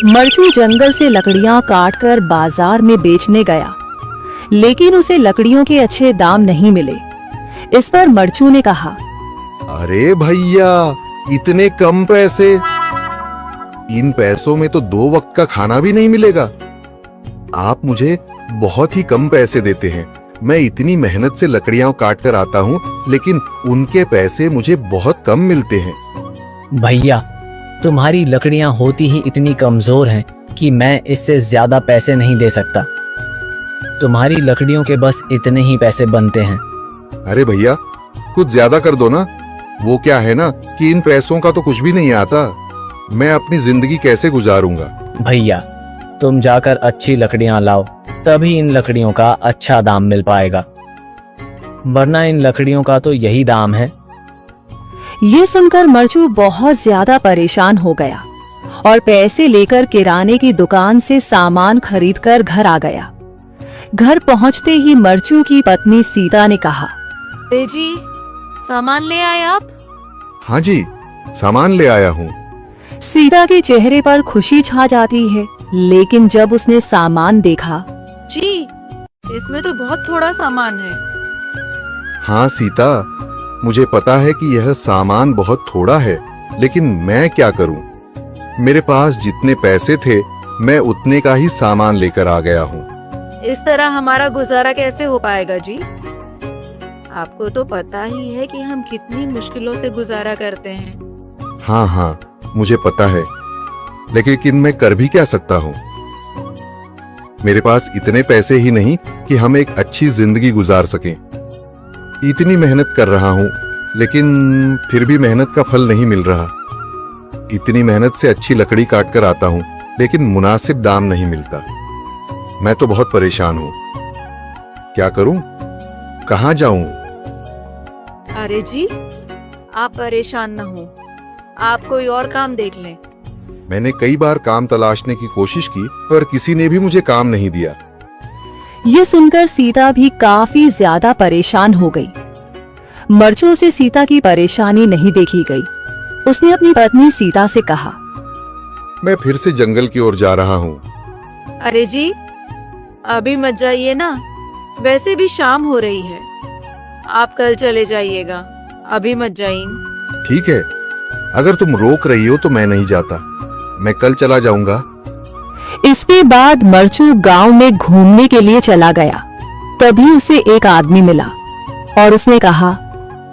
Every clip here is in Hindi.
मरचू जंगल से लकड़ियां काटकर बाजार में बेचने गया, लेकिन उसे लकड़ियों के अच्छे दाम नहीं मिले। इस पर मरचू ने कहा, अरे भैया, इतने कम पैसे, इन पैसों में तो 2 वक्त का खाना भी नहीं मिलेगा। आप मुझे बहुत ही कम पैसे देते हैं। मैं इतनी मेहनत से लकड़ियां काट कर आता हूँ, लेकिन उनके पैसे मुझे बहुत कम मिलते हैं। भैया, तुम्हारी लकड़ियां होती ही इतनी कमजोर हैं कि मैं इससे ज्यादा पैसे नहीं दे सकता। तुम्हारी लकड़ियों के बस इतने ही पैसे बनते हैं। अरे भैया, कुछ ज्यादा कर दो ना। वो क्या है ना कि इन पैसों का तो कुछ भी नहीं आता। मैं अपनी जिंदगी कैसे गुजारूंगा। भैया, तुम जाकर अच्छी लकड़ियां लाओ, तभी इन लकड़ियों का अच्छा दाम मिल पाएगा, वरना इन लकड़ियों का तो यही दाम है। ये सुनकर मरचू बहुत ज्यादा परेशान हो गया और पैसे लेकर किराने की दुकान से सामान खरीदकर घर आ गया। घर पहुंचते ही मरचू की पत्नी सीता ने कहा, अरे जी, सामान ले आए आप? हाँ जी, सामान ले आया हूँ। सीता के चेहरे पर खुशी छा जाती है, लेकिन जब उसने सामान देखा, जी, इसमें तो बहुत थोड़ा सामान है। हाँ सीता, मुझे पता है कि यह सामान बहुत थोड़ा है, लेकिन मैं क्या करूं? मेरे पास जितने पैसे थे, मैं उतने का ही सामान लेकर आ गया हूँ। इस तरह हमारा गुजारा कैसे हो पाएगा जी? आपको तो पता ही है कि हम कितनी मुश्किलों से गुजारा करते हैं। हाँ, मुझे पता है, लेकिन मैं कर भी क्या सकता हूँ? मेरे पास इतने पैसे ही नहीं कि हम एक अच्छी जिंदगी गुजार सकें। इतनी मेहनत कर रहा हूँ, लेकिन फिर भी मेहनत का फल नहीं मिल रहा। इतनी मेहनत से अच्छी लकड़ी काट कर आता हूँ, लेकिन मुनासिब दाम नहीं मिलता। मैं तो बहुत परेशान हूँ। क्या करूँ? कहाँ जाऊँ? अरे जी, आप परेशान न हो, आप कोई और काम देख लें। मैंने कई बार काम तलाशने की कोशिश की, पर किसी ने भी मुझे काम नहीं दिया। ये सुनकर सीता भी काफी ज्यादा परेशान हो गई। मरचू से सीता की परेशानी नहीं देखी गई। उसने अपनी पत्नी सीता से कहा, मैं फिर से जंगल की ओर जा रहा हूँ। अरे जी, अभी मत जाइए ना, वैसे भी शाम हो रही है। आप कल चले जाइएगा, अभी मत जाइए। ठीक है, अगर तुम रोक रही हो तो मैं नहीं जाता। मैं कल चला जाऊंगा। इसके बाद मरचू गांव में घूमने के लिए चला गया। तभी उसे एक आदमी मिला और उसने कहा,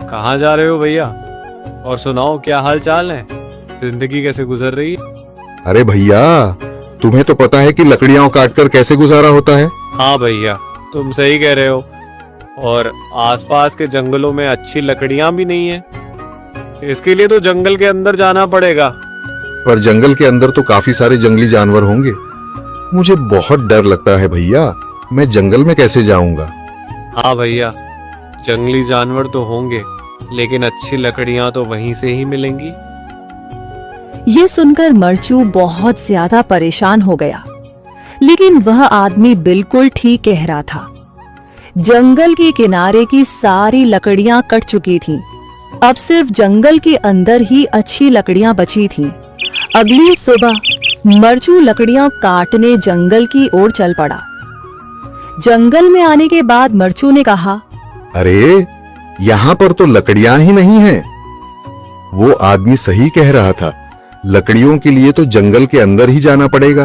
कहाँ जा रहे हो भैया? और सुनाओ, क्या हाल चाल है? जिंदगी कैसे गुजर रही है? अरे भैया, तुम्हें तो पता है कि लकड़ियां काटकर कैसे गुजारा होता है। हाँ भैया, तुम सही कह रहे हो। और आसपास के जंगलों में अच्छी लकड़ियां भी नहीं है। इसके लिए तो जंगल के अंदर जाना पड़ेगा। पर जंगल के अंदर तो काफी सारे जंगली जानवर होंगे। मुझे बहुत डर लगता है भैया, मैं जंगल में कैसे जाऊंगा? हाँ भैया, जंगली जानवर तो होंगे, लेकिन अच्छी लकड़ियां तो वहीं से ही मिलेंगी। ये सुनकर मरचू बहुत ज्यादा परेशान हो गया, लेकिन वह आदमी बिल्कुल ठीक कह रहा था। जंगल के किनारे की सारी लकड़ियां कट चुकी थीं। अब सिर्फ जंगल के अंदर ही अच्छी लकड़ियां बची थीं। अगली सुबह मरचू लकड़ियां काटने जंगल की ओर चल पड़ा। जंगल में आने के बाद मरचू ने कहा, अरे, यहाँ पर तो लकड़ियां ही नहीं हैं। वो आदमी सही कह रहा था, लकड़ियों के लिए तो जंगल के अंदर ही जाना पड़ेगा।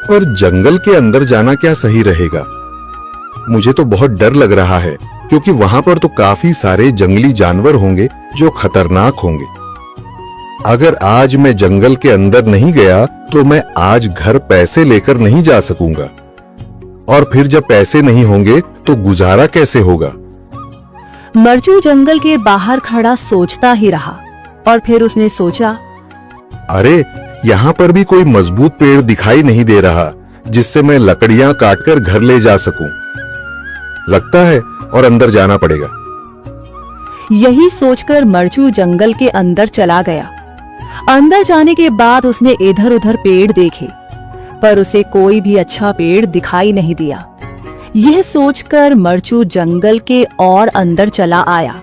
और जंगल के अंदर जाना क्या सही रहेगा? मुझे तो बहुत डर लग रहा है, क्योंकि वहां पर तो काफी सारे जंगली जानवर होंगे जो खतरनाक होंगे। अगर आज मैं जंगल के अंदर नहीं गया तो मैं आज घर पैसे लेकर नहीं जा सकूंगा, और फिर जब पैसे नहीं होंगे तो गुजारा कैसे होगा? मरचू जंगल के बाहर खड़ा सोचता ही रहा और फिर उसने सोचा, अरे, यहाँ पर भी कोई मजबूत पेड़ दिखाई नहीं दे रहा जिससे मैं लकड़ियां काटकर घर ले जा सकूं। लगता है और अंदर जाना पड़ेगा। यही सोचकर मरचू जंगल के अंदर चला गया। अंदर जाने के बाद उसने इधर उधर पेड़ देखे, पर उसे कोई भी अच्छा पेड़ दिखाई नहीं दिया। यह सोचकर मरचू जंगल के और अंदर चला आया।